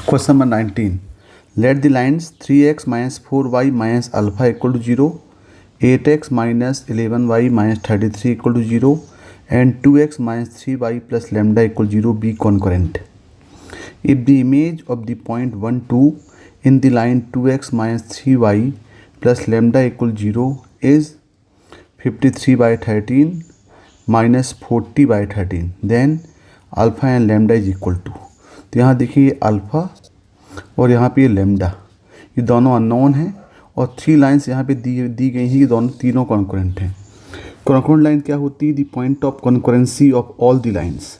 Question number 19. Let the lines 3x minus 4y minus alpha equal to 0, 8x minus 11y minus 33 equal to 0, and 2x minus 3y plus lambda equal to 0 be concurrent. If the image of the point 1, 2 in the line 2x minus 3y plus lambda equal to 0 is 53 by 13 minus 40 by 13, then alpha and lambda is equal to. तो यहाँ देखिए ये alpha और यहाँ पे ये lambda, ये दोनों अननोन हैं और 3 लाइंस यहाँ पे दी गई हैं, ये दोनों तीनों कॉन्करेंट हैं। कॉन्करेंट लाइन क्या होती है? The point of concurrency of all the lines.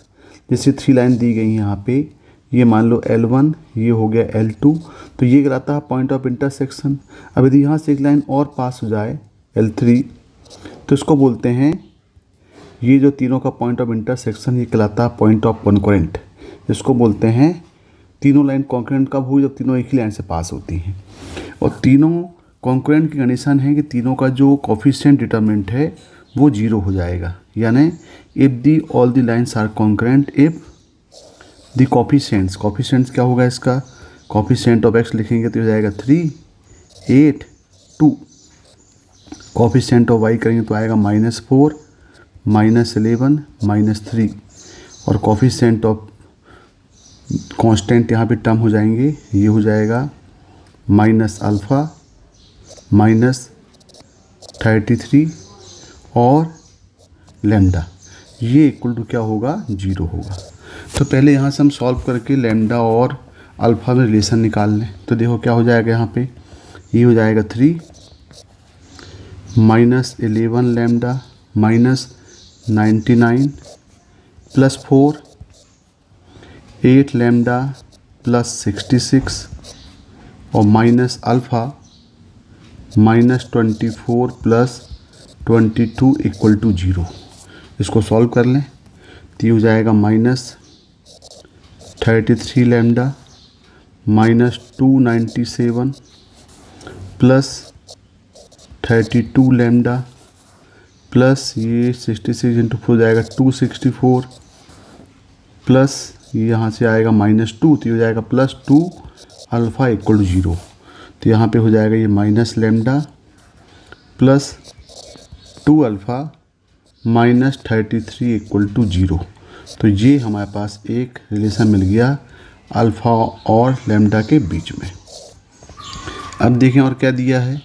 जैसे 3 लाइन दी गई हैं यहाँ पे, ये मान लो L1, ये हो गया L2, तो ये कहलाता है पॉइंट ऑफ इंटरसेक्शन। अब यदि यहाँ से एक लाइन और पास हो जाए L3, तो इसको बोलते हैं, ये जो तीनों का पॉइंट ऑफ इंटरसेक्शन ये कहलाता है पॉइंट ऑफ कॉन्करेंट। इसको बोलते हैं तीनों लाइन कॉन्करेंट कब हुई? जब तीनों एक ही लाइन से पास होती हैं। और तीनों कॉन्करेंट की कंडीशन है कि तीनों का जो कोफिशिएंट डिटरमिनेंट है वो 0 हो जाएगा। यानी if the all the lines are concurrent, if the coefficients क्या होगा इसका? कोफिशिएंट ऑफ x लिखेंगे तो हो जाएगा 3, 8, 2। कोफिशिएंट ऑफ y करेंगे तो आएगा -4, -11, -3। और कोफिशिएंट ऑफ कांस्टेंट यहाँ पे टर्म हो जाएंगे, ये हो जाएगा -α, -33 और लैम्डा, ये इक्वल टू क्या होगा? 0 होगा। तो पहले यहाँ से हम सॉल्व करके लैम्डा और अल्फ़ा में रिलेशन निकाल लें। तो देखो क्या हो जाएगा, यहाँ पे ये हो जाएगा 3 -11 लैम्डा -99 प्लस 4, 8 लैम्डा प्लस 66 और minus alpha -24 plus 22 equal to 0। इसको सॉल्व कर लें तो ये हो जाएगा -33 लैम्डा -297 प्लस 32 लैम्डा प्लस ये 66 इंटू 4 हो जाएगा 264 प्लस यहाँ से आएगा -2, तो ये हो जाएगा +2 अल्फ़ा इक्वल टू 0। तो यहाँ पे हो जाएगा ये minus lambda plus 2 alpha -33 equal to 0। तो ये हमारे पास एक रिलेशन मिल गया अल्फ़ा और लैम्डा के बीच में। अब देखें और क्या दिया है,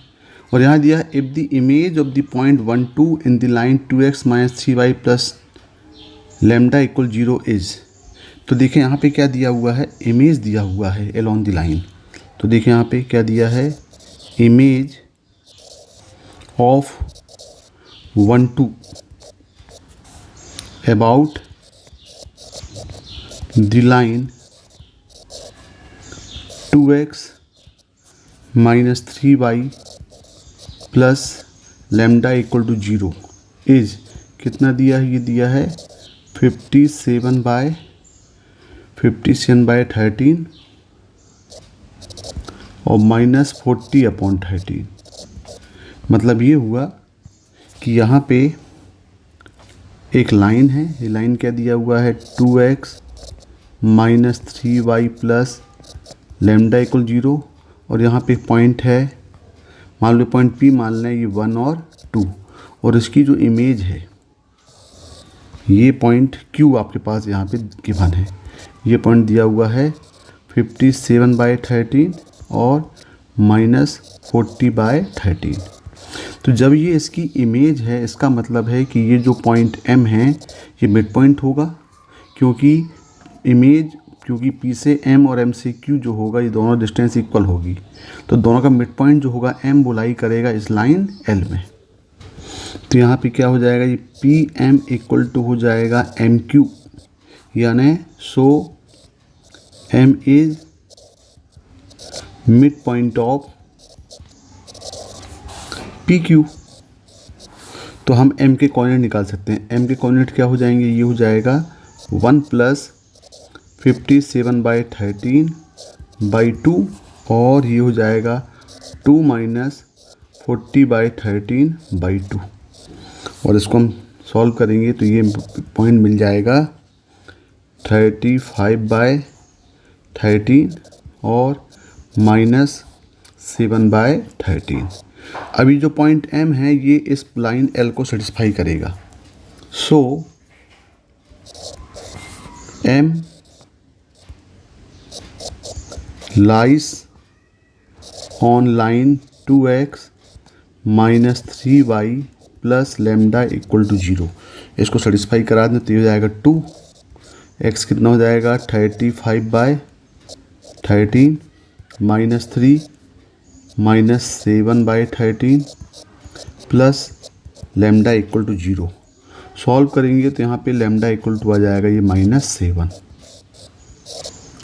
और यहाँ दिया है if the image of the point 1, 2 in the line 2x minus 3y plus lambda equal 0 is. तो देखें यहाँ पे क्या दिया हुआ है, इमेज दिया हुआ है अलोंग द लाइन। तो देखें यहाँ पे क्या दिया है, image of 1, 2 about the line 2x minus 3y plus lambda equal to 0 is कितना दिया है? ये दिया है 57 बाय 13 और -40/13। मतलब ये हुआ कि यहाँ पे एक लाइन है, ये लाइन क्या दिया हुआ है 2x minus 3y plus lambda equal 0, और यहाँ पे पॉइंट है, मान लो पॉइंट P मान लें, ये 1 और 2, और इसकी जो इमेज है ये पॉइंट Q आपके पास यहाँ पे गिवन है। ये पॉइंट दिया हुआ है 57/13 और -40/13। तो जब ये इसकी इमेज है, इसका मतलब है कि ये जो पॉइंट M है ये मिड पॉइंट होगा, क्योंकि P से M और M से Q जो होगा ये दोनों डिस्टेंस इक्वल होगी। तो दोनों का मिड पॉइंट जो होगा M बुलाई करेगा इस लाइन L में। तो यहाँ पे क्या हो जाएगा, ये PM इक्वल टू हो जाएगा MQ, यानी सो M is mid point of PQ। तो हम M के कोऑर्डिनेट निकाल सकते हैं। M के कोऑर्डिनेट क्या हो जाएंगे, ये हो जाएगा 1 + 57/13/2 और ये हो जाएगा 2 - 40/13/2। और इसको हम सॉल्व करेंगे तो ये पॉइंट मिल जाएगा 35/13 और -7/13। अभी जो पॉइंट M है ये इस लाइन L को सेटिस्फाई करेगा। So M lies on line 2x minus 3y plus lambda equal to 0। इसको सेटिस्फाई करा दें तो ये हो जाएगा 2। x कितना हो जाएगा 35/13 minus 3 minus 7/13 plus lambda equal to 0। Solve करेंगे तो यहाँ पे लेमडा इक्वल टू आ जाएगा ये -7।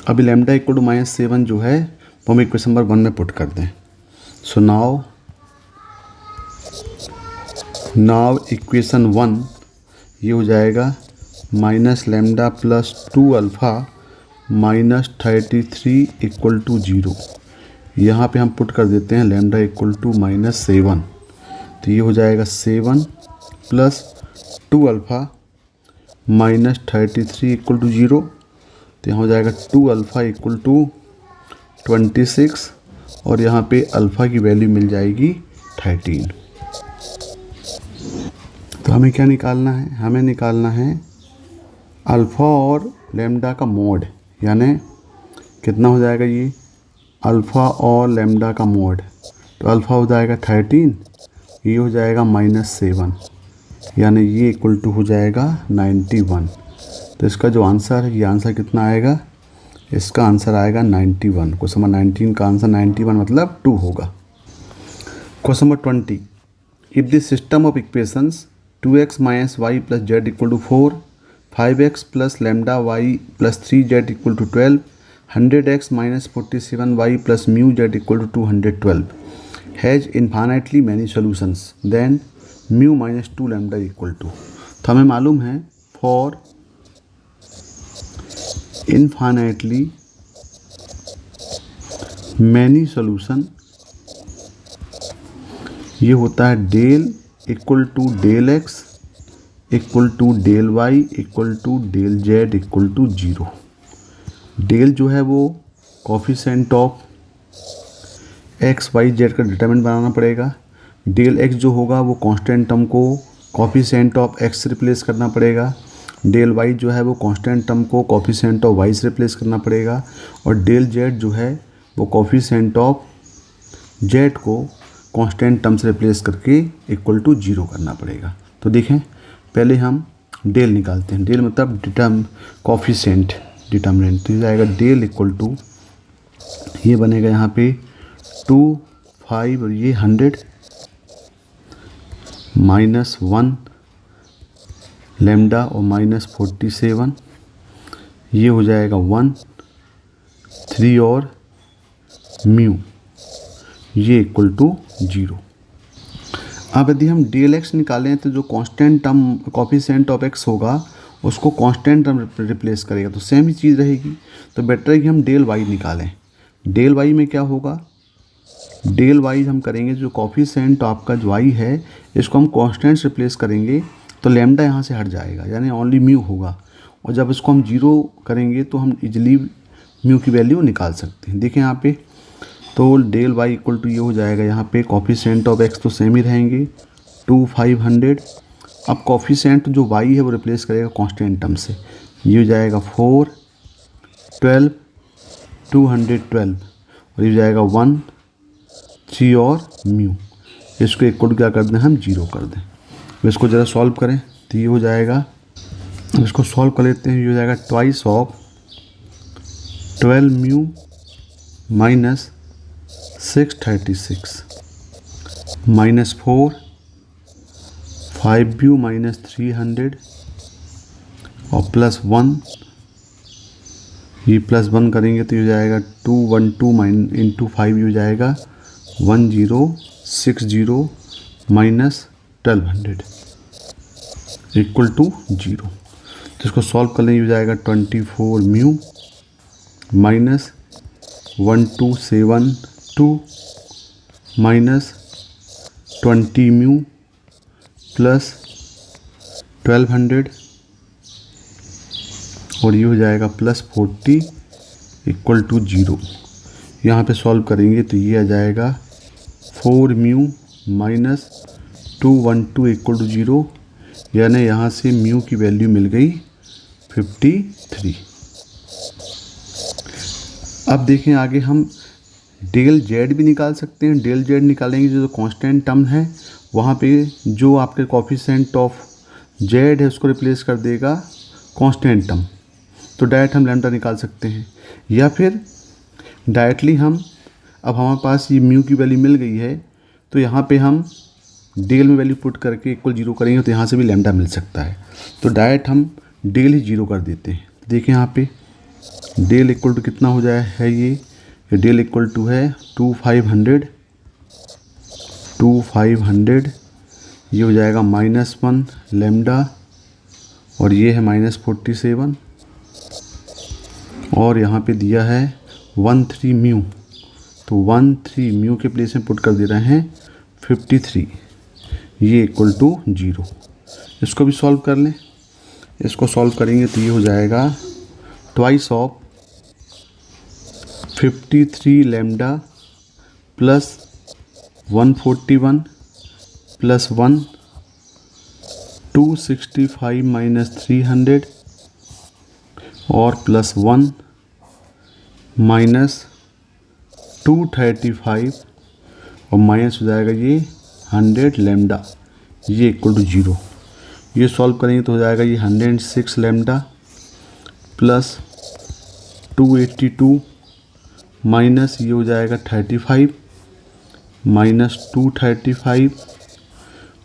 अभी लेमडा इक्वल टू -7 जो है वो हम इक्वेशन नंबर 1 में पुट कर दें। सो नाउ इक्वेशन 1 ये हो जाएगा minus lambda plus 2 alpha minus 33 equal to 0। यहाँ पे हम पुट कर देते हैं लेमडा इक्वल टू -7। तो ये हो जाएगा 7 plus 2 alpha minus 33 equal to 0। तो यहाँ हो जाएगा 2 अल्फ़ा इक्वल टू 26 और यहाँ पे अल्फ़ा की वैल्यू मिल जाएगी 13। तो हमें क्या निकालना है? हमें निकालना है अल्फ़ा और लेमडा का मोड, यानी कितना हो जाएगा ये अल्फ़ा और लेमडा का मोड। तो अल्फ़ा हो जाएगा 13, ये हो जाएगा -7, यानी ये इक्वल टू हो जाएगा 91। तो इसका जो आंसर है ये आंसर कितना आएगा? इसका आंसर आएगा 91। क्वेश्चन नंबर 19 का आंसर 91 मतलब 2 होगा। Question number 20, if this system of equations 2x minus Y plus Z equal to 4, 5x plus lambda Y plus 3z equal to 12, 100x minus 47y plus mu Z equal to 212 has infinitely many solutions, then mu minus 2 lambda equal to. तो हमें मालूम है for infinitely many solution ये होता है del equal to del X equal to del Y equal to del Z equal to 0। Del जो है वो coefficient of X Y Z का डिटरमिनेंट बनाना पड़ेगा। डेल एक्स जो होगा वो कांस्टेंट टर्म को कोफिशिएंट ऑफ एक्स से रिप्लेस करना पड़ेगा। डेल वाई जो है वो कांस्टेंट टर्म को कोफिशिएंट ऑफ वाई से रिप्लेस करना पड़ेगा। और डेल जेड जो है वो कोफिशिएंट ऑफ जेड को कांस्टेंट टर्म से रिप्लेस करके इक्वल टू 0 करना पड़ेगा। तो देखें पहले हम डेल निकालते हैं। डेल मतलब कोफिशिएंट डिटर्मिनेंट। तो ये आएगा डेल इक्वल टू, ये बनेगा यहाँ पे 2, 5 और ये 100 माइनस 1 लेमडा और माइनस 47, ये हो जाएगा 1, 3 और म्यू, ये इक्वल टू 0। अब यदि हम डेल एक्स निकालें तो जो constant term coefficient of x होगा उसको कांस्टेंट टर्म रिप्लेस करेगा, तो सेम ही चीज़ रहेगी। तो बेटर है कि हम डेल वाई निकालें। डेल वाई में क्या होगा? डेल वाई हम करेंगे जो कोफिशिएंट आपका जो वाई है इसको हम कांस्टेंट से रिप्लेस करेंगे तो लेमडा यहाँ से हट जाएगा, यानी ओनली म्यू होगा। और जब इसको हम 0 करेंगे तो हम इजली म्यू की वैल्यू निकाल सकते हैं। देखें यहाँ पे तो डेल वाई इक्वल टू ये हो जाएगा, यहाँ पे कोफिशिएंट ऑफ एक्स तो सेम ही रहेंगे 2, 5, 100। अब कोफिशिएंट जो वाई है वो रिप्लेस करेगा कांस्टेंट टर्म से, ये हो जाएगा 4, 12, 212 और ये हो जाएगा 1, 3 और म्यू। इसको इक्वल क्या कर दें हम 0 कर दें। अब इसको ज़रा सॉल्व करें तो ये हो जाएगा, इसको सॉल्व कर लेते हैं। ये हो जाएगा twice of 12 mu minus 636 minus 4, 5 mu minus 300 और प्लस 1, ये प्लस 1 करेंगे तो ये हो जाएगा 212 इंटू 5, ये हो जाएगा 1060 माइनस 1200 इक्वल टू 0। तो इसको सॉल्व कर लें, ये हो जाएगा 24 mu minus 1272 minus 20 mu plus 1200 और ये हो जाएगा प्लस 40 इक्वल टू 0। यहाँ पे सॉल्व करेंगे तो ये आ जाएगा 4 म्यू माइनस 212 इक्वल टू 0, यानी यहाँ से म्यू की वैल्यू मिल गई 53। अब देखें आगे हम डेल जेड भी निकाल सकते हैं। डेल जेड निकालेंगे जो कांस्टेंट टर्म है वहाँ पे जो आपके कोफिशिएंट ऑफ जेड है उसको रिप्लेस कर देगा कांस्टेंट टर्म, तो डायरेक्ट हम लैम्डा निकाल सकते हैं। या फिर डायरेक्टली हम, अब हमारे पास ये म्यू की वैल्यू मिल गई है तो यहाँ पे हम डेल में वैल्यू पुट करके इक्वल 0 करेंगे तो यहाँ से भी लैम्डा मिल सकता है। तो डायरेक्ट हम डेल ही 0 कर देते हैं। देखें यहाँ पे डेल इक्वल टू कितना हो जाए है ये डेल इक्वल टू है 2500, ये हो जाएगा -1 लैम्डा और ये है -47 और यहाँ पे दिया है 13 म्यू, तो 13 म्यू के प्लेस में पुट कर दे रहे हैं 53, ये इक्वल टू 0। इसको भी सॉल्व कर लें। इसको सॉल्व करेंगे तो ये हो जाएगा twice of 53 lambda plus 141 plus 1 265 minus 300 और प्लस 1 माइनस 235 और माइनस हो जाएगा ये 100 लैम्डा, ये इक्वल टू 0। ये सॉल्व करेंगे तो हो जाएगा ये 106 लैम्डा प्लस 282 माइनस ये हो जाएगा 35 माइनस 235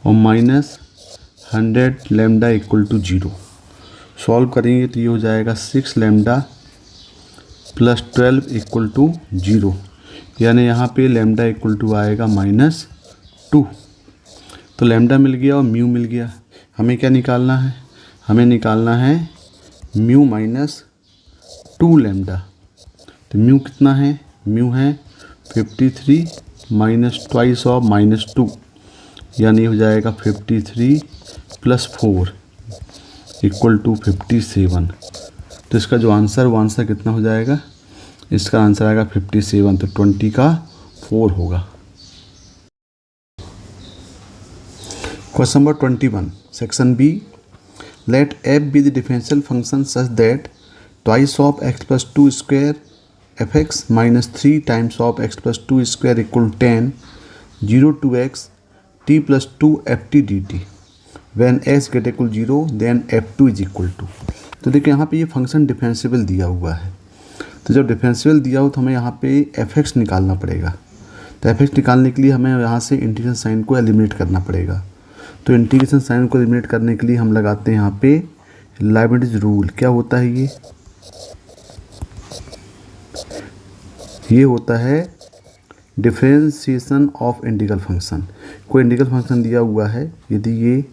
और minus 100 lambda equal to 0। Solve करेंगे तो ये हो जाएगा 6 लैम्डा प्लस 12 इक्वल टू 0, यानी यहाँ पे लैम्डा इक्वल टू आएगा -2। तो लैम्डा मिल गया और म्यू मिल गया। हमें क्या निकालना है? हमें निकालना है म्यू -2 लैम्डा। तो म्यू कितना है? म्यू है 53 माइनस ट्वाइस ऑफ -2, यानी हो जाएगा 53 प्लस 4 इक्वल टू 57। तो इसका जो आंसर वो आंसर कितना हो जाएगा? इसका आंसर आएगा 57, तो 20 का 4 होगा। Question number 21 section B, let F be the differential function such that twice of x plus 2 square F X minus 3 times of x plus 2 square equal 10 0 to x t plus 2 F T D T when x get equal 0 then f2 is equal to. तो देखिए यहाँ पे ये function differentiable दिया हुआ है, तो जब डिफरेंशिएबल दिया हो तो हमें यहाँ पे एफ एक्स निकालना पड़ेगा। तो एफ एक्स निकालने के लिए हमें यहाँ से इंटीग्रेशन साइन को एलिमिनेट करना पड़ेगा। तो इंटीग्रेशन साइन को एलिमिनेट करने के लिए हम लगाते हैं यहाँ पे लाइबनिट्ज़ रूल। क्या होता है ये होता है डिफरेंशिएशन ऑफ इंटीग्रल फंक्शन। कोई इंटीग्रल फंक्शन दिया हुआ है, यदि ये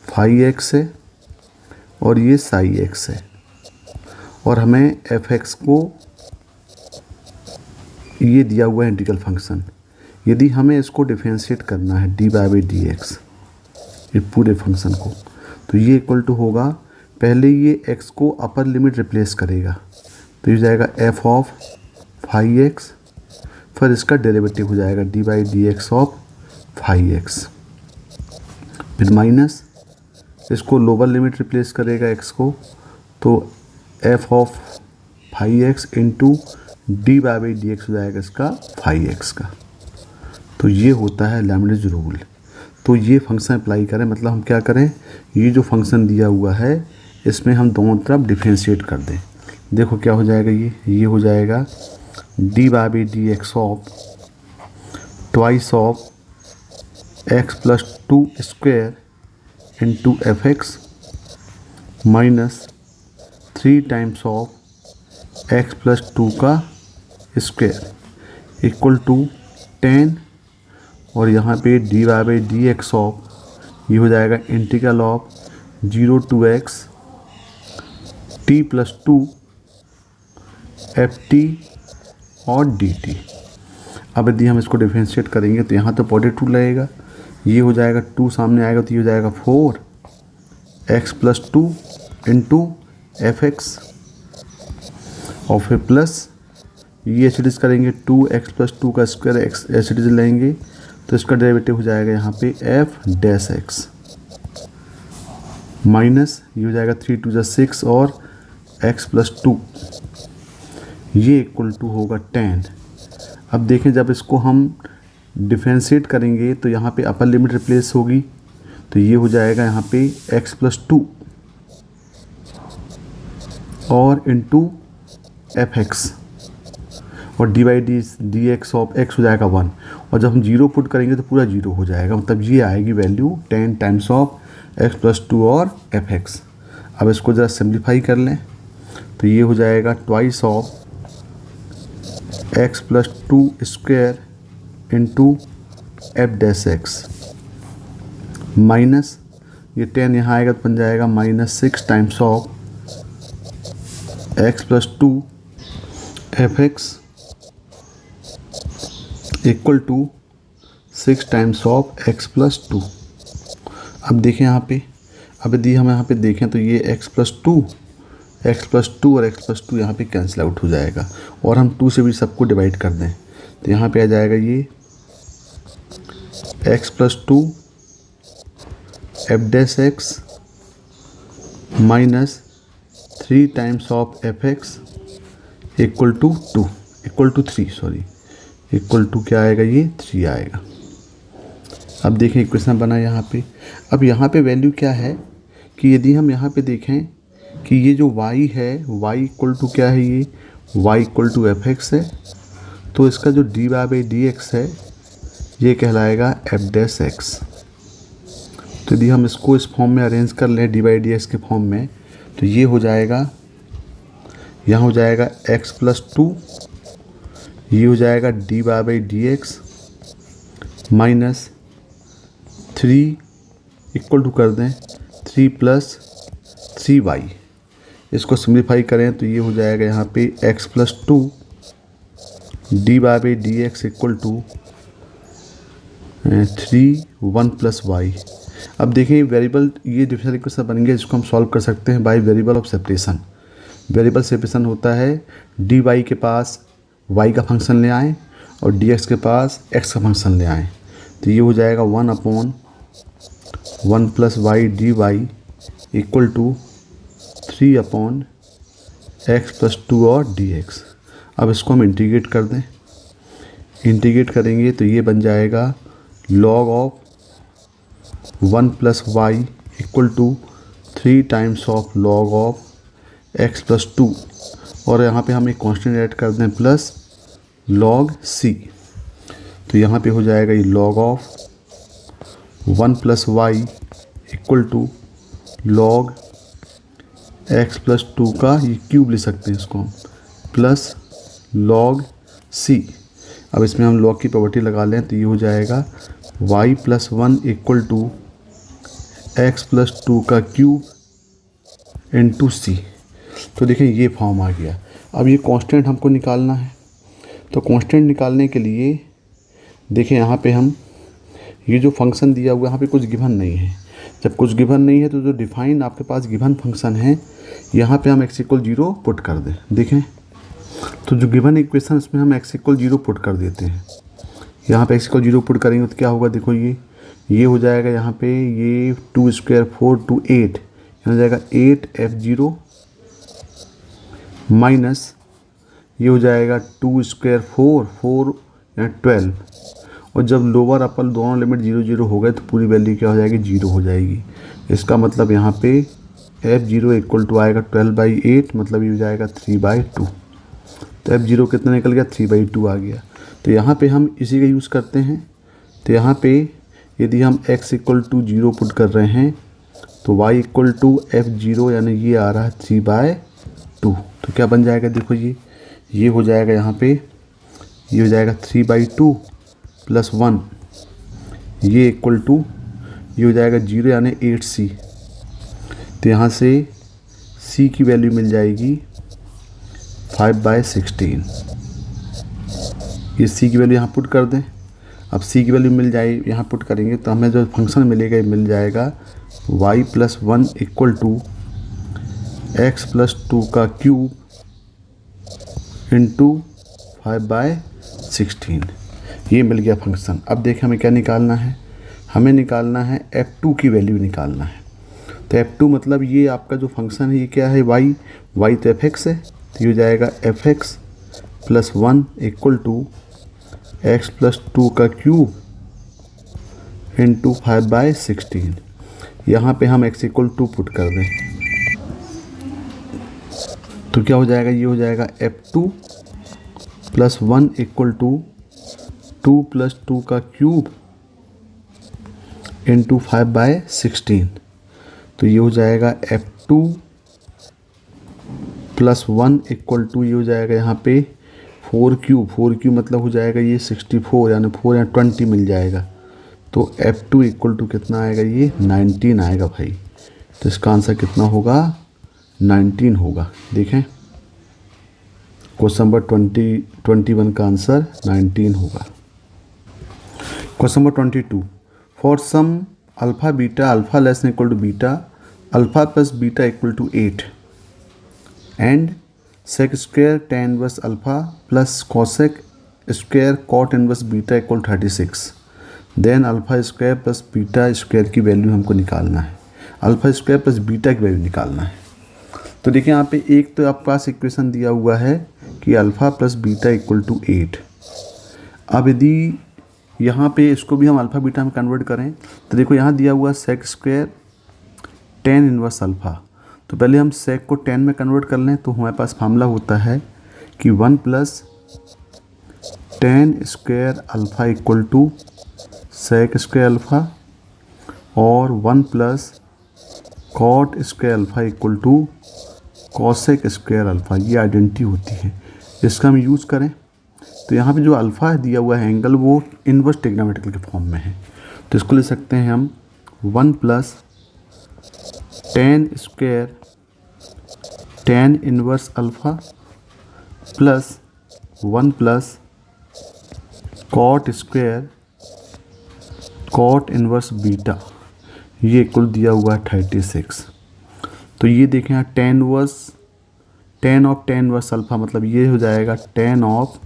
फाई एक्स है और ये साई एक्स है और हमें एफ एक्स को ये दिया हुआ है इंटीग्रल फंक्शन, यदि हमें इसको डिफरेंशिएट करना है डी बाई डी एक्स ये पूरे फंक्शन को, तो ये इक्वल टू होगा, पहले ये x को अपर लिमिट रिप्लेस करेगा तो ये जाएगा f ऑफ फाई एक्स, फिर इसका डेरिवेटिव हो जाएगा D by D X of phi X, फिर माइनस इसको लोअर लिमिट रिप्लेस करेगा x को, तो f of phi X into D by D X हो जाएगा इसका फाई एक्स का। तो ये होता है लाइबनिट्ज़ रूल। तो ये फंक्शन अप्लाई करें, मतलब हम क्या करें, ये जो फंक्शन दिया हुआ है इसमें हम दोनों तरफ डिफरेंशिएट कर दें। देखो क्या हो जाएगा, ये हो जाएगा D by D X of twice of x plus 2 square into F X minus 3 times of x plus 2 का स्क्वायर इक्वल टू 10 और यहाँ पे D by D X of ये हो जाएगा integral of 0 to x t plus 2 F T और D T. अब यदि हम इसको डिफरेंशिएट करेंगे तो यहाँ तो पॉजिटिव लगेगा, ये हो जाएगा 2 सामने आएगा तो ये हो जाएगा 4 x plus 2 into F x और फिर प्लस ये एसिडिस करेंगे 2x+2 का स्क्वायर एक्स एसिडिस लेंगे तो इसका डेरिवेटिव हो जाएगा यहाँ पे f-x माइनस ये हो जाएगा 3 2 6 और x+2 ये इक्वल टू होगा 10। अब देखें जब इसको हम डिफरेंशिएट करेंगे तो यहाँ पे अपर लिमिट रिप्लेस होगी तो ये हो जाएगा यहाँ पे x+2 और इंटू f(x) और डी एक्स ऑफ x हो जाएगा 1 और जब हम 0 पुट करेंगे तो पूरा 0 हो जाएगा, मतलब ये आएगी वैल्यू 10 टाइम्स ऑफ x+2 और f(x). अब इसको ज़रा सिंप्लीफाई कर लें तो ये हो जाएगा twice of x+2 square into f(x) minus ये 10 यहाँ आएगा तो बन जाएगा -6 times of x+2 f(x) equal to 6 times of x+2। अब देखें यहाँ पे, अब यदि हम यहाँ पे देखें तो ये x+2 और x+2 यहाँ पे कैंसिल आउट हो जाएगा और हम 2 से भी सबको डिवाइड कर दें तो यहाँ पे आ जाएगा ये x+2 f(x) minus 3 times of f(x) equal to 3 equal to क्या आएगा, ये 3 आएगा। अब देखें इक्वेशन बना यहाँ पे। अब यहाँ पे वैल्यू क्या है कि यदि हम यहाँ पे देखें कि ये जो y है y इक्वल टू क्या है, ये y इक्वल टू f(x) है तो इसका जो dy/dx है ये कहलाएगा f(x). तो यदि हम इसको इस फॉर्म में अरेंज कर लें dy/dx के फॉर्म में तो ये हो जाएगा, यहाँ हो जाएगा x+2, ये हो जाएगा dy/dx माइनस 3 इक्वल टू कर दें 3 + 3y। इसको सिम्प्लीफाई करें तो ये हो जाएगा यहाँ पे x+2 dy/dx equal to 3 1 + y। अब देखिए वेरिएबल ये डिफरेंशियल इक्वेशन बन गया जिसको हम सॉल्व कर सकते हैं by variable of separation. Variable separation होता है dy के पास y का फंक्शन ले आएँ और dx के पास x का फंक्शन ले आएँ तो ये हो जाएगा 1/1 + y dy equal to 3/x+2 और dx। अब इसको हम इंटीग्रेट कर दें, इंटीग्रेट करेंगे तो ये बन जाएगा log of 1 + y equal to 3 times of log of x+2 और यहाँ पे हम एक कांस्टेंट ऐड कर दें प्लस log c तो यहाँ पे हो जाएगा ये log of 1 + y equal to log x+2 का ये क्यूब ले सकते हैं इसको हम प्लस log c। अब इसमें हम log की प्रॉपर्टी लगा लें तो ये हो जाएगा y+1 इक्वल टू x+2 का क्यूब इंटू c। तो देखिए ये फॉर्म आ गया। अब ये कांस्टेंट हमको निकालना है तो कांस्टेंट निकालने के लिए देखें यहाँ पे हम ये जो फंक्शन दिया हुआ यहाँ पे कुछ गिवन नहीं है। जब कुछ गिवन नहीं है तो जो डिफाइन आपके पास गिवन फंक्शन है यहाँ पे हम x=0 पुट कर दें। देखें तो जो गिवन इक्वेशन उसमें हम x=0 पुट कर देते हैं। यहाँ पे x=0 पुट करेंगे तो क्या होगा, देखो ये हो जाएगा यहाँ पे ये 2 स्क्वायर 4 to 8 यहाँ हो जाएगा 8f(0) माइनस ये हो जाएगा 2 स्क्वायर 4 या 12 और जब लोअर अपर दोनों लिमिट 0 0 हो गए तो पूरी वैल्यू क्या हो जाएगी, 0 हो जाएगी। इसका मतलब यहाँ पे f(0) इक्वल टू आएगा 12/8 मतलब ये हो जाएगा 3/2। तो f(0) कितना निकल गया, 3/2 आ गया। तो यहाँ पे हम इसी का यूज़ करते हैं। तो यहाँ पे यदि हम x=0 पुट कर रहे हैं तो y=f(0) यानी ये आ रहा है 3/2। तो क्या बन जाएगा, देखो ये हो जाएगा यहाँ पे ये हो जाएगा 3/2 + 1 ये इक्वल टू ये हो जाएगा 0 यानी 8c। तो यहाँ से c की वैल्यू मिल जाएगी 5/16। ये c की वैल्यू यहाँ पुट कर दें। अब c की वैल्यू मिल जाए यहाँ पुट करेंगे तो हमें जो फंक्शन मिलेगा ये मिल जाएगा y+1 इक्वल टू x+2 का क्यूब इंटू 5/16। ये मिल गया फंक्शन। अब देखें हमें क्या निकालना है, हमें निकालना है f2 की वैल्यू निकालना है। तो f2 मतलब ये आपका जो फंक्शन है ये क्या है, y तो fx है, तो ये हो जाएगा fx plus 1 equal to x plus 2 का क्यूब इंटू 5/16। यहाँ पे हम x इक्वल टू पुट कर दें तो क्या हो जाएगा, ये हो जाएगा f2 plus 1 equal to 2 plus 2 का क्यूब इंटू 5/16। तो ये हो जाएगा f2 प्लस 1 इक्वल टू, ये हो जाएगा यहाँ पे 4 क्यूब मतलब हो जाएगा ये 64, यानी 4 या 20 मिल जाएगा। तो f2 इक्वल टू कितना आएगा, ये 19 आएगा भाई। तो इसका आंसर कितना होगा, 19 होगा। देखें क्वेश्चन नंबर 21 का आंसर 19 होगा। Question number 22, for some alpha beta alpha less than equal to beta alpha plus beta equal to 8 and sec square tan inverse alpha plus cosec square cot inverse beta equal 36, then alpha square plus beta square की value हमको निकालना है, alpha square plus beta की value निकालना है। तो देखिए यहाँ पे एक तो आपके पास इक्वेशन दिया हुआ है कि alpha plus beta equal to 8। अब यदि यहाँ पे इसको भी हम अल्फ़ा बीटा में कन्वर्ट करें तो देखो यहाँ दिया हुआ sec square tan inverse alpha. तो पहले हम सेक को tan में कन्वर्ट कर लें तो हमारे पास फार्मूला होता है कि 1 plus tan square alpha equal to sec square alpha और 1 plus cot square alpha equal to cosec square alpha. ये आइडेंटिटी होती है, इसका हम यूज़ करें तो यहाँ पे जो अल्फ़ा दिया हुआ है एंगल वो इनवर्स ट्रिग्नोमेट्रिकल के फॉर्म में है। तो इसको ले सकते हैं हम 1 plus tan square tan inverse alpha plus 1 plus cot square cot inverse beta, ये इक्वल दिया हुआ है 36। तो ये देखें यहाँ tan of tan inverse alpha मतलब ये हो जाएगा tan of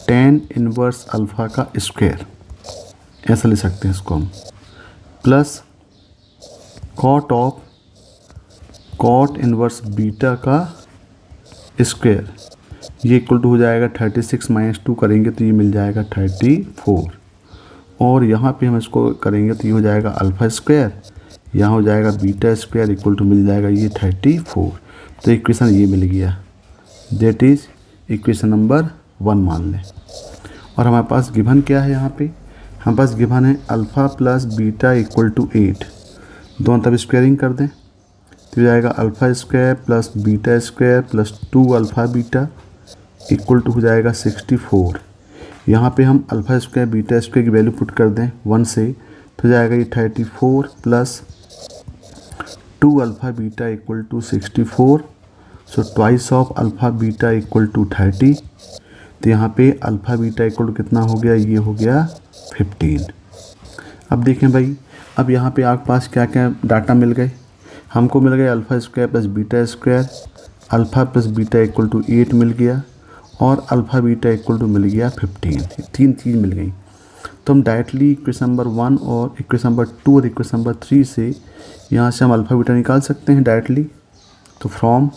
tan inverse alpha का स्क्वायर, ऐसा ले सकते हैं इसको हम, plus cot of cot inverse beta का स्क्वायर, ये इक्वल टू हो जाएगा 36 माइनस 2 करेंगे तो ये मिल जाएगा 34। और यहाँ पे हम इसको करेंगे तो ये हो जाएगा अल्फ़ा स्क्वायर, यहाँ हो जाएगा बीटा स्क्वायर इक्वल टू मिल जाएगा ये 34। तो इक्वेशन ये मिल गया, दैट इज़ इक्वेशन नंबर 1 मान लें। और हमारे पास गिवन क्या है, यहाँ पे हमारे पास गिवन है alpha plus beta equal to 8। दोनों तरफ स्क्वायरिंग कर दें तो हो जाएगा alpha square plus beta square plus 2 alpha beta equal to हो जाएगा 64। यहाँ पे हम अल्फ़ा स्क्वायर बीटा स्क्वायर की वैल्यू पुट कर दें 1 से तो हो जाएगा ये 34 plus 2 alpha beta equal to 64। So twice of alpha beta equal to 30। तो यहाँ पे अल्फ़ा बीटा इक्वल टू कितना हो गया, ये हो गया 15। अब देखें भाई, अब यहाँ पे आपके पास क्या क्या डाटा मिल गए, हमको मिल गया alpha square plus beta square, alpha plus beta equal to 8 मिल गया और अल्फ़ा बीटा इक्वल टू मिल गया 15। 3 चीज़ मिल गई। तो हम डायरेक्टली इक्वेशन नंबर 1 और इक्वेशन नंबर 2 और इक्वेशन नंबर 3 से यहाँ से हम अल्फ़ा बीटा निकाल सकते हैं डायरेक्टली। तो from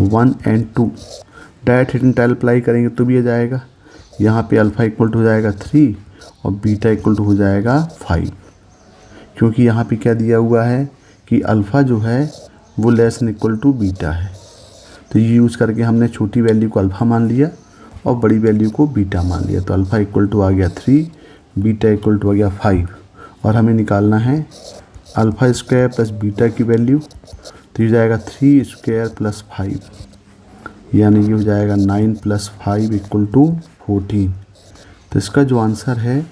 1 and 2 direct hidden tile apply करेंगे तो भी आ जाएगा। यहाँ पे अल्फ़ा इक्वल टू हो जाएगा 3 और बीटा इक्वल टू हो जाएगा 5, क्योंकि यहाँ पे क्या दिया हुआ है कि अल्फ़ा जो है वो less than equal to beta है। तो ये यूज़ करके हमने छोटी वैल्यू को अल्फ़ा मान लिया और बड़ी वैल्यू को बीटा मान लिया। तो अल्फ़ा इक्वल टू आ गया 3, बीटा इक्वल टू आ गया 5 और हमें निकालना है अल्फ़ा स्क्वायर प्लस बीटा की वैल्यू। तो ये जाएगा 3 स्क्वायर प्लस 5, यानी ये हो जाएगा 9 प्लस 5 इक्वल टू 14। तो इसका जो आंसर है,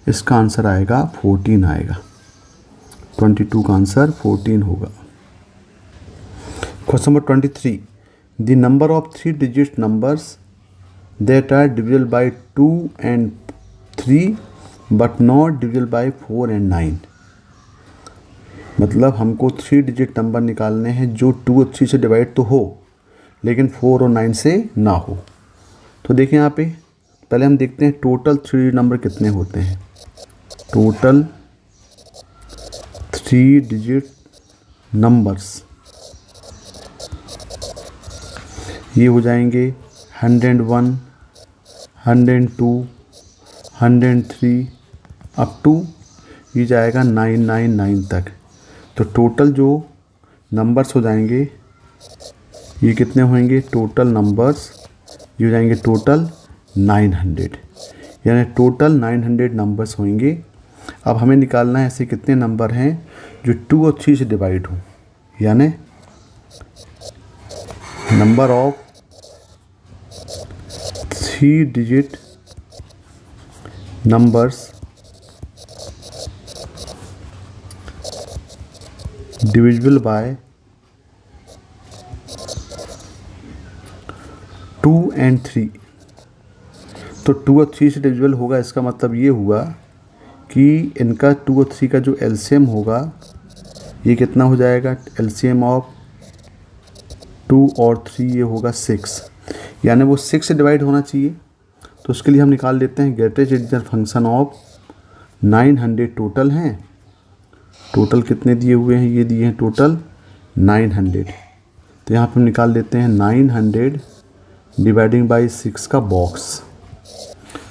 इसका आंसर आएगा 14 आएगा। 22 का आंसर 14 होगा। Question number 23, the number of 3 digit numbers that are divisible by 2 and 3 but not divisible by 4 and 9। मतलब हमको 3 डिजिट नंबर निकालने हैं जो 2 और 3 से डिवाइड तो हो लेकिन 4 और 9 से ना हो। तो देखें यहाँ पे पहले हम देखते हैं टोटल 3 नंबर कितने होते हैं। टोटल 3 डिजिट नंबर्स ये हो जाएंगे 101, 102, 103 अप टू ये जाएगा 999 तक। तो टोटल जो नंबर्स हो जाएंगे ये कितने होंगे, टोटल नंबर्स ये हो जाएंगे टोटल 900, यानी टोटल 900 नंबर्स होंगे। अब हमें निकालना है ऐसे कितने नंबर हैं जो 2 और 3 से डिवाइड हो, यानी number of 3 digit numbers divisible by 2 and 3। तो 2 और 3 से डिविजिबल होगा, इसका मतलब ये हुआ कि इनका 2 और 3 का जो एलसीएम होगा ये कितना हो जाएगा, एलसीएम ऑफ 2 और 3 ये होगा 6, यानी वो 6 से डिवाइड होना चाहिए। तो उसके लिए हम निकाल लेते हैं greatest integer function of 900 total हैं। टोटल कितने दिए हुए हैं, ये दिए हैं टोटल 900। तो यहाँ पे हम निकाल लेते हैं 900 डिवाइडिंग बाई 6 का बॉक्स।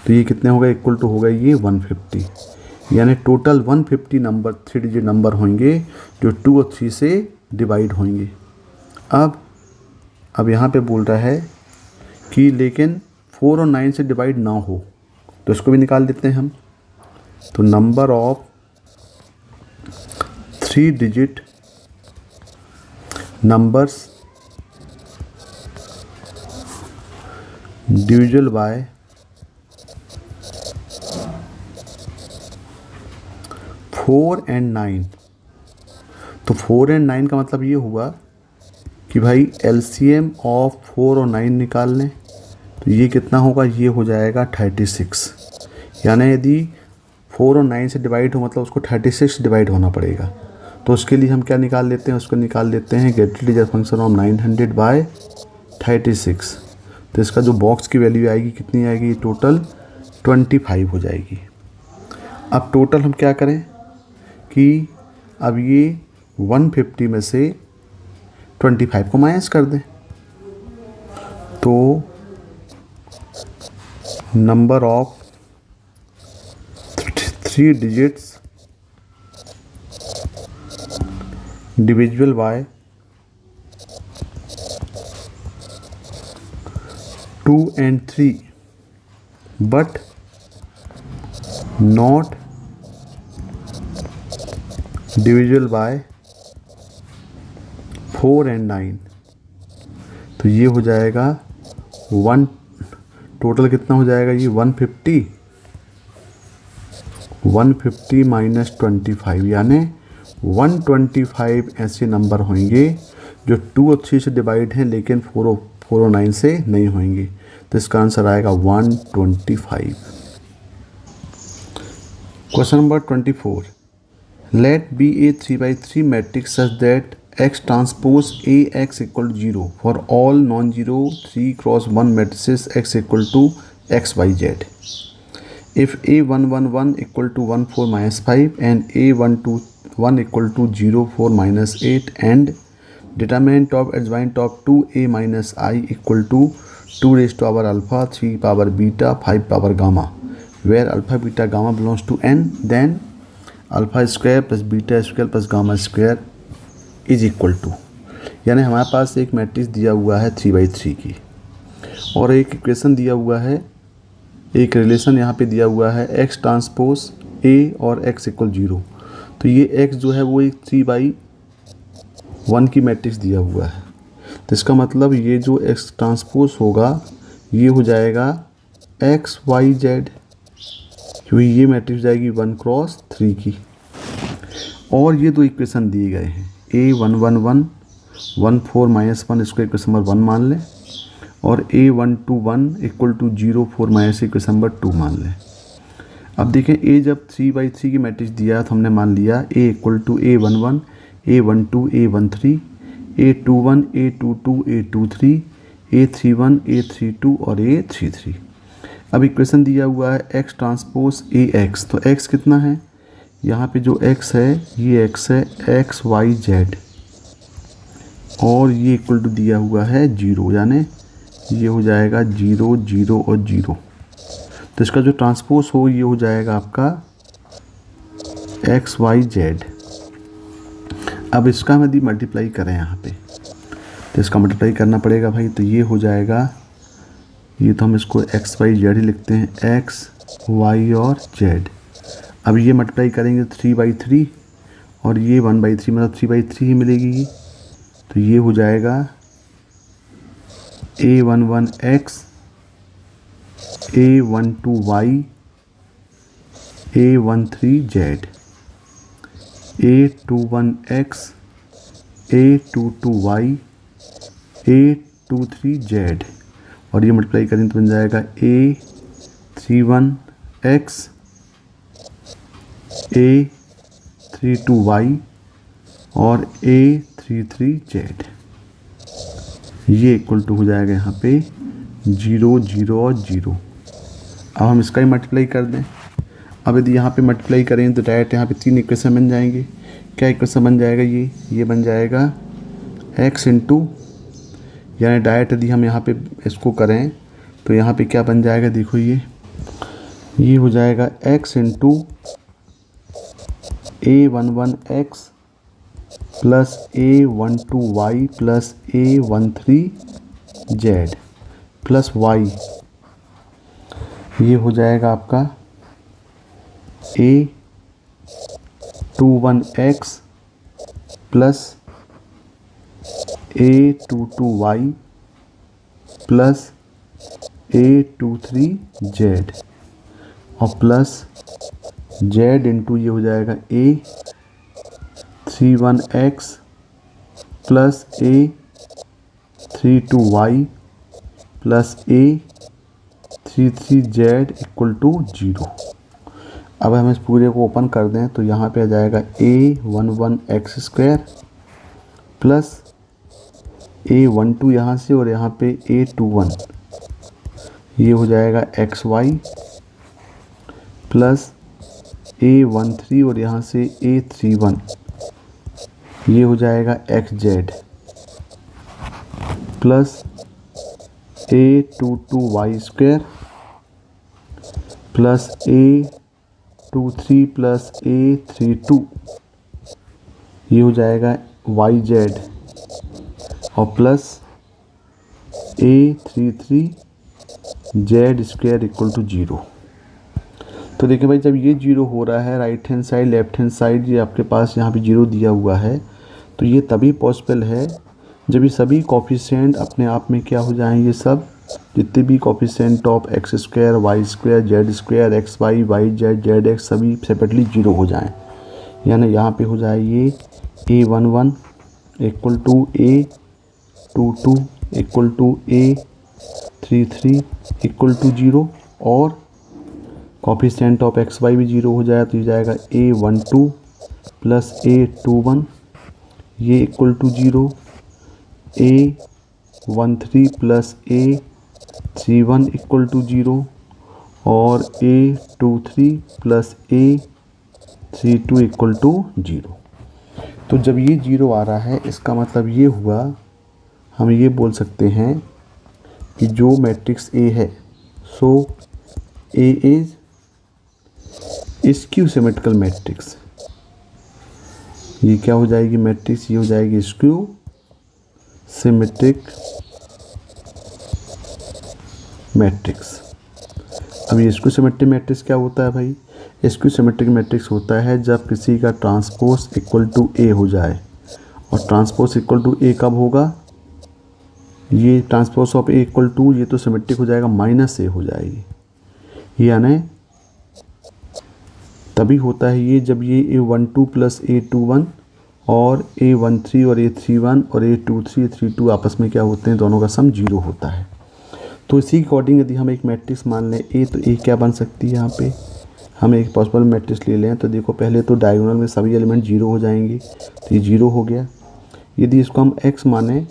तो ये कितने होगा, इक्वल टू होगा ये 150, यानी टोटल 150 नंबर 3 डिजिट नंबर होंगे जो 2 और 3 से डिवाइड होंगे। अब यहाँ पे बोल रहा है कि लेकिन 4 और 9 से डिवाइड ना हो, तो इसको भी निकाल देते हैं हम। तो number of 3 digit numbers divisible by 4 and 9। तो 4 and 9 का मतलब ये हुआ कि भाई एलसीएम ऑफ 4 और 9 निकाल लें। तो ये कितना होगा, ये हो जाएगा 36, यानी यदि 4 और 9 से डिवाइड हो मतलब उसको 36 डिवाइड होना पड़ेगा। तो उसके लिए हम क्या निकाल लेते हैं, उसको निकाल लेते हैं greatest integer function of 900 by 36। तो इसका जो बॉक्स की वैल्यू आएगी कितनी आएगी, टोटल 25 हो जाएगी। अब टोटल हम क्या करें कि अब ये 150 में से 25 को माइनस कर दें। तो number of 3 digits divisible by 2 and 3 but not divisible by 4 and 9। तो ये हो जाएगा टोटल कितना हो जाएगा, ये 150 माइनस 25, यानी 125 ऐसे नंबर होंगे जो 2 और 3 से डिवाइड हैं लेकिन 4 और 9 से नहीं होंगे। तो इसका आंसर आएगा 125। Question number 24, let be a 3x3 matrix such that x transpose a x equal 0 for all non zero 3x1 matrices x equal to XYZ। If A111 equal to 1 4 minus 5 and A121 equal to 0 4 minus 8 and determinant of adjoint of 2A minus I equal to 2 raised to power alpha, 3 power beta, 5 power gamma, where alpha beta gamma belongs to n, then alpha square plus beta square plus gamma square is equal to, यानी हमारे पास एक matrix दिया हुआ है 3x3 की और एक equation दिया हुआ है, एक रिलेशन यहाँ पे दिया हुआ है x ट्रांसपोज a और x इक्वल 0। तो ये x जो है वो एक 3/1 की मैट्रिक्स दिया हुआ है। तो इसका मतलब ये जो x ट्रांसपोज होगा ये हो जाएगा XYZ, क्योंकि ये मैट्रिक्स जाएगी 1x3 की। और ये दो इक्वेशन दिए गए हैं A111 1 4 माइनस 1, इसको इक्वेशन नंबर 1 मान लें, और A121 equal to 0 4 minus equation number 2 मान लें। अब देखें A जब 3/3 की मैट्रिक्स दिया तो हमने मान लिया A equal to A11 A12 A13 A21 A22 A23 A31, A32 और A33। अब इक्वेशन दिया हुआ है x ट्रांसपोज AX, तो x कितना है, यहाँ पे जो x है ये x है x y z, और ये इक्वल टू दिया हुआ है 0, यानी ये हो जाएगा 0 0 और 0। तो इसका जो ट्रांसपोज हो ये हो जाएगा आपका x y z। अब इसका हम यदि मल्टीप्लाई करें यहाँ पे, तो इसका मल्टीप्लाई करना पड़ेगा भाई, तो ये हो जाएगा, ये तो हम इसको x y z ही लिखते हैं, x y और z। अब ये मल्टीप्लाई करेंगे 3/3 और ये 1/3, मतलब 3/3 ही मिलेगी ये। तो ये हो जाएगा A11 x, A12 y, A13 z, A21 x, A22 y, A23 z, और ये मल्टीप्लाई करें तो बन जाएगा A31 x, A32 y और A33 z। ये इक्वल टू हो जाएगा यहाँ पे 0 0 और 0। अब हम इसका ही मल्टीप्लाई कर दें। अब यदि यहाँ पे मल्टीप्लाई करें तो डायरेक्ट यहाँ पे 3 इक्वेशन बन जाएंगे। क्या इक्वेशन बन जाएगा, ये बन जाएगा x इंटू, यानी डायरेक्ट यदि हम यहाँ पे इसको करें तो यहाँ पे क्या बन जाएगा, देखो ये हो जाएगा x into A11 x plus A12 y plus A13 z plus y, ये हो जाएगा आपका A21 x plus A22 y plus A23 z और प्लस z इंटू ये हो जाएगा A31 x plus A32 y plus A33 z equal to 0। अब हम इस पूरे को ओपन कर दें तो यहाँ पे आ जाएगा A11 x square plus A12 यहाँ से, और यहाँ पे A21, ये हो जाएगा xy प्लस A13 और यहाँ से A31, ये हो जाएगा xz plus A22 y square plus A23 plus A32, ये हो जाएगा yz और plus A33 z square equal to 0। तो देखिए भाई, जब ये 0 हो रहा है right hand side left hand side, ये आपके पास यहाँ पे 0 दिया हुआ है, तो ये तभी पॉसिबल है जब ये सभी कोफिशिएंट अपने आप में क्या हो जाएं, ये सब जितने भी coefficient of x square y square z square x y y z z x सभी सेपरेटली 0 हो जाएं। यानी यहाँ पे हो जाए ये A11 equal to A22 equal to A33 equal to 0, और कोफिशिएंट ऑफ एक्स वाई भी 0 हो जाए तो ये जाएगा A12 प्लस A21, ये equal to 0, A13 plus A31 equal to 0 और A23 plus A32 equal to 0। तो जब ये 0 आ रहा है इसका मतलब ये हुआ, हम ये बोल सकते हैं कि जो मैट्रिक्स A है, सो A is skew symmetrical matrix. ये क्या हो जाएगी मैट्रिक्स, ये हो जाएगी स्क्यू सिमेट्रिक मैट्रिक्स। अब ये स्क्यू सिमेट्रिक मैट्रिक्स क्या होता है भाई, स्क्यू सिमेट्रिक मैट्रिक्स होता है जब किसी का ट्रांसपोज इक्वल टू ए हो जाए, और ट्रांसपोज इक्वल टू ए कब होगा, ये transpose of A equal to, ये तो सिमेट्रिक हो जाएगा माइनस ए हो जाएगी, यानी तभी होता है ये जब ये A12 प्लस A21 और A13 और A31 और A23 A32 आपस में क्या होते हैं, दोनों का सम 0 होता है। तो इसी के अकॉर्डिंग यदि हम एक मैट्रिक्स मान लें A, तो A क्या बन सकती है, यहाँ पे हम एक पॉसिबल मैट्रिक्स ले लें तो देखो पहले तो डायगोनल में सभी एलिमेंट 0 हो जाएंगे, तो ये 0 हो गया। यदि इसको हम x माने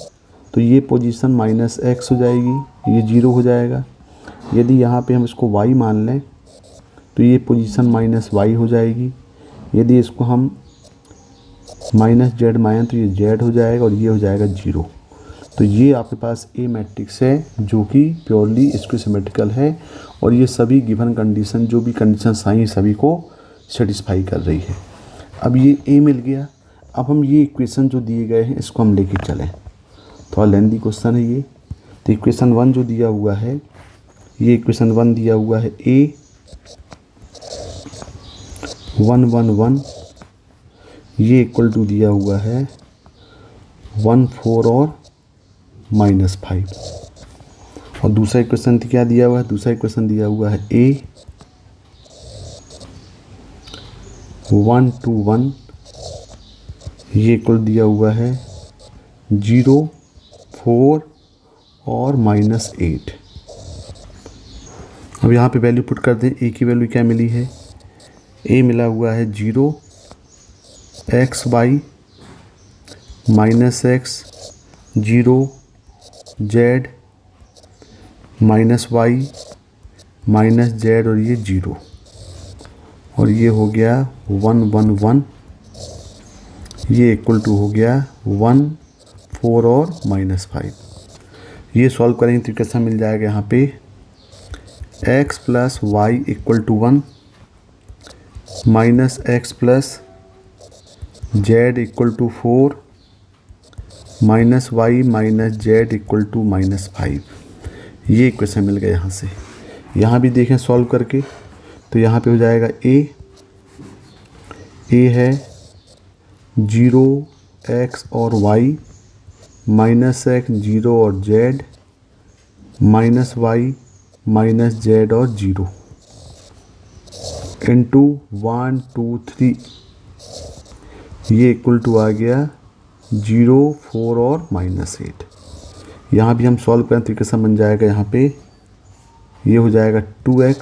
तो ये पोजीशन -x हो जाएगी, ये 0 हो जाएगा। यदि यहाँ पे हम इसको y मान लें तो ये पोजीशन -y हो जाएगी। यदि इसको हम -z माने तो ये z हो जाएगा और ये हो जाएगा 0। तो ये आपके पास ए मैट्रिक्स है जो कि प्योरली स्क्वायर सिमेट्रिकल है और ये सभी गिवन कंडीशन, जो भी कंडीशन आई, सभी को सेटिस्फाई कर रही है। अब ये ए मिल गया। अब हम ये इक्वेशन जो दिए गए हैं इसको हम लेके चलें। थोड़ा लेंथी क्वेश्चन है ये। तो इक्वेशन 1 जो दिया हुआ है, ये इक्वेशन 1 दिया हुआ है ए 1 1 1, ये इक्वल टू दिया हुआ है 1 4 और -5। और दूसरा इक्वेशन क्या दिया हुआ है? दूसरा इक्वेशन दिया हुआ है ए 1 2 1, ये इक्वल दिया हुआ है 0 4 और -8। अब यहाँ पे वैल्यू पुट कर दें। ए की वैल्यू क्या मिली है? ए मिला हुआ है 0 x y -x 0 z -y -z और ये 0, और ये हो गया 1 1 1, ये इक्वल टू हो गया 1 4 और -5। ये सॉल्व करेंगे तो कैसा मिल जाएगा? यहाँ पे x + y = 1 -x + z = 4 -y -z = -5। ये इक्वेशन मिल गया यहाँ से। यहाँ भी देखें सॉल्व करके तो यहाँ पे हो जाएगा ए है 0 x और y -x 0 और z -y -z और 0 इंटू 1 2 3, ये इक्वल टू आ गया 0 4 और -8। यहाँ भी हम सॉल्व करें तो कैसा बन जाएगा? यहाँ पे ये हो जाएगा 2x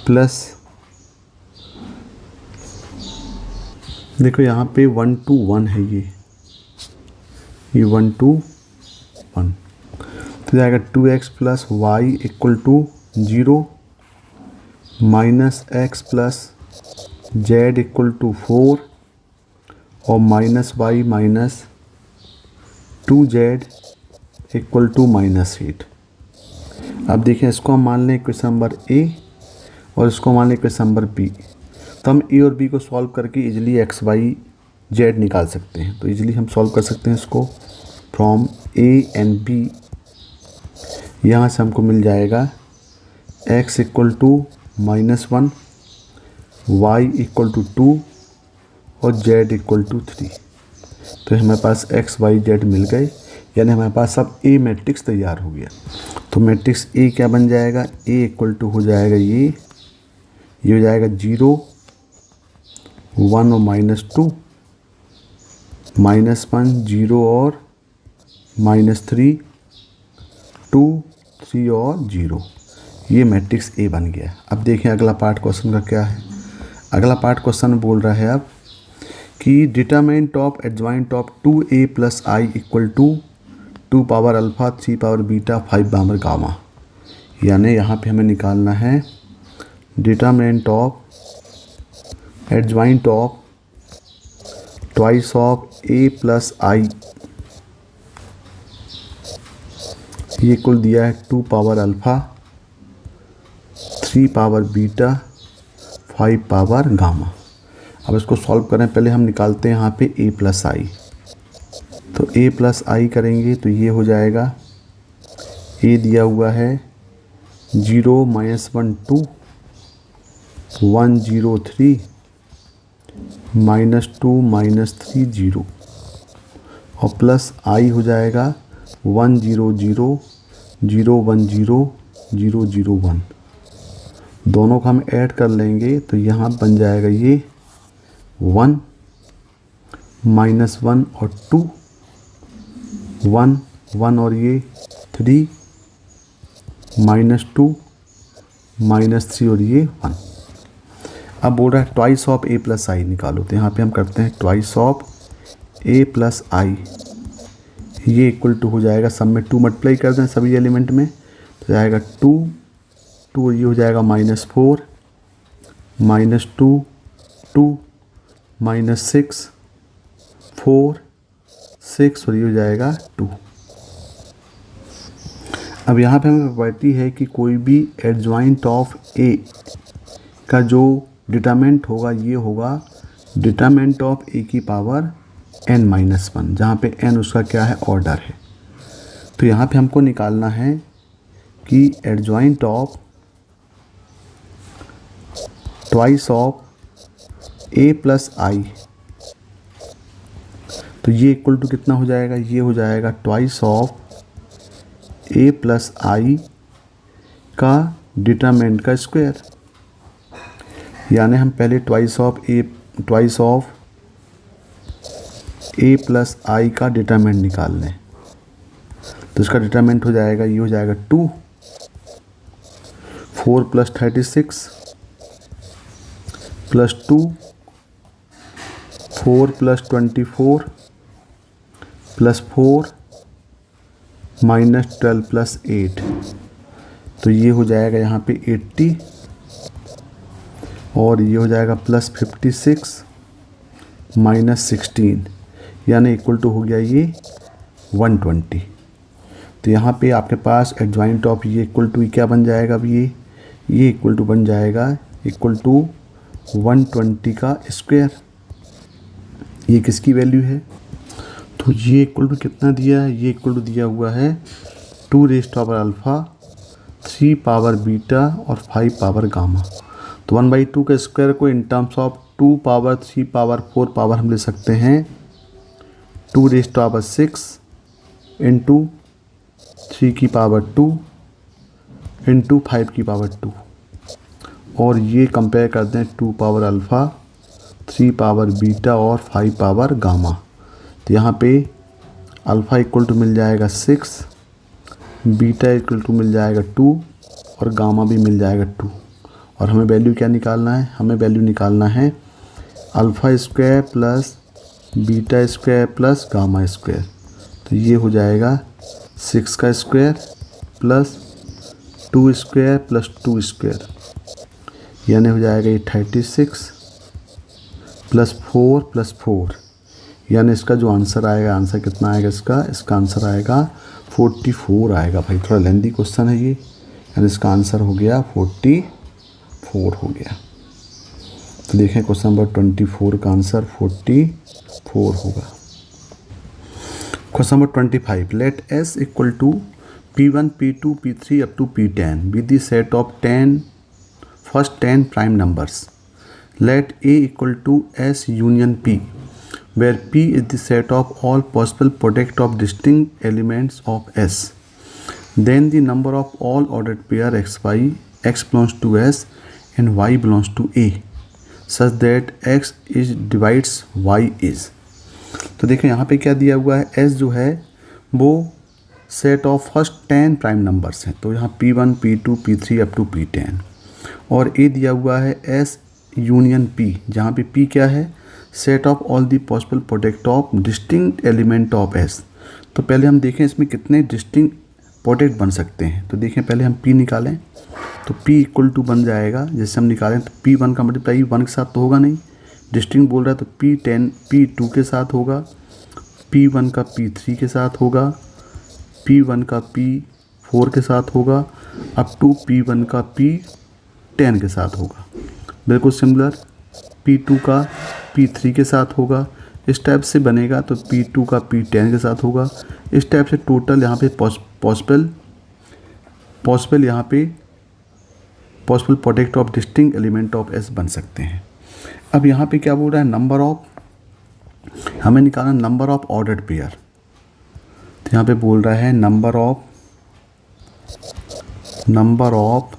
प्लस, देखो यहाँ पे 1 2 1 है, ये 1 2 1, तो जाएगा 2x + y = 0 -x + z = 4 और -y -2z = -8। अब देखिए इसको हम मान लें इक्वेशन नंबर ए और इसको मान लें इक्वेशन नंबर बी। तो हम ए और बी को सॉल्व करके इजीली x y z निकाल सकते हैं। तो इजीली हम सॉल्व कर सकते हैं इसको फ्रॉम ए एंड बी। यहाँ से हमको मिल जाएगा x = -1, y = 2 और z = 3। तो हमारे पास x y z मिल गए, यानी हमारे पास अब ए मैट्रिक्स तैयार हो गया। तो मैट्रिक्स ए क्या बन जाएगा? ए इक्वल टू हो जाएगा ये हो जाएगा 0 1 और -2 -1 0 और -3 2 3 और 0। ये मैट्रिक्स ए बन गया। अब देखें अगला पार्ट क्वेश्चन का क्या है। अगला पार्ट क्वेश्चन बोल रहा है अब कि determinant of adjoint of 2a + i = 2 power alpha 3 power beta 5 power gamma. यानी यहाँ पे हमें निकालना है determinant of adjoint of twice of a + i, ये कुल दिया है 2 power alpha 3 power beta 5 power gamma. अब इसको सॉल्व करें, पहले हम निकालते हैं यहाँ पे a + i। तो a + i करेंगे तो ये हो जाएगा, a दिया हुआ है 0 -1 2 1 0 3 -2 -3 0 और प्लस i हो जाएगा 1 0 0 0 1 0 0 0 1। दोनों को हम ऐड कर लेंगे तो यहाँ बन जाएगा ये 1 -1 और 2 1 1 और ये 3 -2 -3 और ये 1। अब बोल रहा है ट्वाइस ऑफ a + i निकालो। तो यहाँ पे हम करते हैं ट्वाइस ऑफ a + i ये इक्वल टू हो जाएगा, सब में 2 मल्टीप्लाई कर दें सभी एलिमेंट में, तो जाएगा 2 ये हो जाएगा -4 -2 2 -6 4 6 और ये हो जाएगा 2। अब यहाँ पे हमें प्रॉपर्टी है कि कोई भी एडजॉइंट ऑफ ए का जो डिटरमिनेंट होगा ये होगा डिटरमिनेंट ऑफ ए की पावर n-1, जहाँ पे n उसका क्या है, ऑर्डर है। तो यहाँ पे हमको निकालना है कि adjoint of twice of a plus I, तो ये इक्वल टू कितना हो जाएगा, ये हो जाएगा ट्वाइस ऑफ a प्लस आई का डिटरमिनेंट का स्क्वायर। यानी हम पहले ट्वाइस ऑफ a प्लस आई का डिटरमिनेंट निकाल लें, तो इसका डिटरमिनेंट हो जाएगा, ये हो जाएगा 2 4 + 36 +2 4 + 24 +4 -12 + 8, तो ये हो जाएगा यहाँ पे 80 और ये हो जाएगा +56 -16, यानी इक्वल टू हो गया ये 120। तो यहाँ पे आपके पास एडजॉइंट ऑफ ये इक्वल टू क्या बन जाएगा, अब ये इक्वल टू बन जाएगा इक्वल टू 120 का स्क्वायर। ये किसकी वैल्यू है, तो ये इक्वल टू कितना दिया है, ये इक्वल टू दिया हुआ है 2⁴ α 3 पावर बीटा और 5 पावर गामा। तो 1/2 का स्क्वायर को in terms of 2 power 3 power 4 power हम ले सकते हैं 2⁻6 इंटू 3 की पावर 2 इंटू 5 की पावर 2, और ये कंपेयर कर दें 2 पावर अल्फ़ा 3 पावर बीटा और 5 पावर गामा। तो यहाँ पे अल्फ़ा इक्वल टू मिल जाएगा 6, बीटा इक्वल टू मिल जाएगा 2 और गामा भी मिल जाएगा 2। और हमें वैल्यू क्या निकालना है, हमें वैल्यू निकालना है alpha square plus beta square plus gamma square. तो ये हो जाएगा 6 का square plus 2 square plus 2 square, यानी हो जाएगा ये 36 + 4 + 4, यानी इसका जो आंसर आएगा, आंसर कितना आएगा इसका आंसर आएगा 44 आएगा। भाई थोड़ा लेंदी क्वेश्चन है ये, यानी इसका आंसर हो गया 44 हो गया। तो देखें क्वेश्चन नंबर 24 का आंसर 44 होगा। Question number 25, let S equal to P1 P2 P3 up to P10 with the set of 10 first 10 prime numbers. Let A equal to S union P where P is the set of all possible product of distinct elements of S. Then the number of all ordered pair x belongs to S and y belongs to A such that x is divides y is. तो देखें यहाँ पे क्या दिया हुआ है, S जो है वो set of first 10 prime numbers हैं, तो यहाँ P1 P2 P3 up to P10, और A दिया हुआ है S यूनियन P, जहाँ पे P क्या है, set of all the possible product of distinct element of S। तो पहले हम देखें इसमें कितने डिस्टिंक्ट प्रोडक्ट बन सकते हैं। तो देखें पहले हम P निकालें, तो P इक्वल टू बन जाएगा, जैसे हम निकालें तो P1 का मल्टीप्लाई 1 के साथ तो होगा नहीं, डिस्टिंक्ट बोल रहा है, तो P10 P2 के साथ होगा, P1 का P3 के साथ होगा, P1 का P4 के साथ होगा, अप टू P1 का P10 के साथ होगा। बिल्कुल सिमिलर P2 का P3 के साथ होगा, इस टाइप से बनेगा, तो P2 का P10 के साथ होगा। इस टाइप से टोटल यहाँ पे पॉसिबल यहाँ पे possible product of distinct element of S बन सकते हैं। अब यहाँ पे क्या बोल रहा है, नंबर ऑफ, हमें निकालना नंबर ऑफ ऑर्डर्ड पेयर। तो यहाँ पे बोल रहा है नंबर ऑफ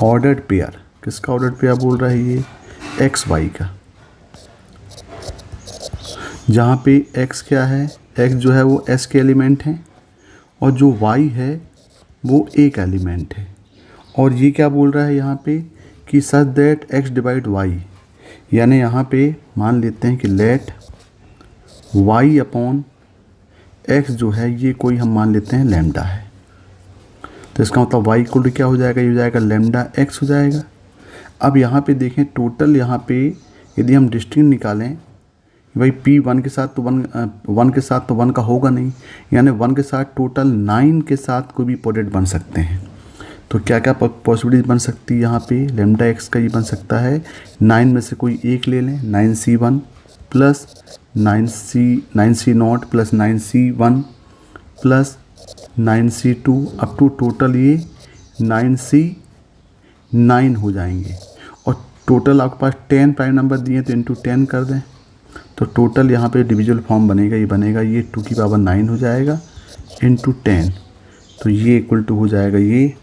ऑर्डर्ड पेयर। किसका ऑर्डर्ड पेयर बोल रहा है, ये एक्स वाई का, जहाँ पे x क्या है, x जो है वो S के एलिमेंट हैं और जो y है वो A का एलिमेंट है। और ये क्या बोल रहा है यहाँ पे कि सच दैट x डिवाइड y, यानी यहाँ पे मान लेते हैं कि लेट y अपॉन x जो है ये कोई हम मान लेते हैं लैम्डा है, तो इसका मतलब y इक्वल टू क्या हो जाएगा, ये हो जाएगा लैम्डा x हो जाएगा। अब यहाँ पे देखें टोटल, यहाँ पे यदि हम डिस्टिंक्ट निकालें भाई p 1 के साथ तो 1 के साथ तो 1 का होगा नहीं, यानी 1 के साथ टोटल 9 के साथ कोई भी प्रोडक्ट बन सकते हैं। तो क्या क्या पॉसिबिलिटीज बन सकती है यहाँ पे, लैम्डा एक्स का ये बन सकता है 9 में से कोई एक ले लें, 9c1 plus 9c0 plus 9c1 plus 9c2 up to total ये 9c9 हो जाएंगे। और टोटल आपके पास 10 प्राइम नंबर दिए तो इंटू 10 कर दें, तो टोटल यहाँ पे डिविजुअल फॉर्म बनेगा, ये बनेगा ये 2 की पावर 9 हो जाएगा इंटू 10, तो ये इक्वल टू हो जाएगा ये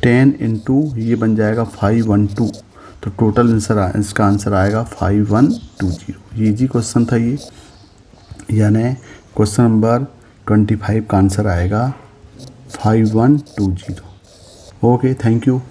10 इंटू ये बन जाएगा 512, तो टोटल आंसर इसका आंसर आएगा 5120। ये जी क्वेश्चन था ये, यानी क्वेश्चन नंबर 25 का आंसर आएगा 5120। Okay, thank you.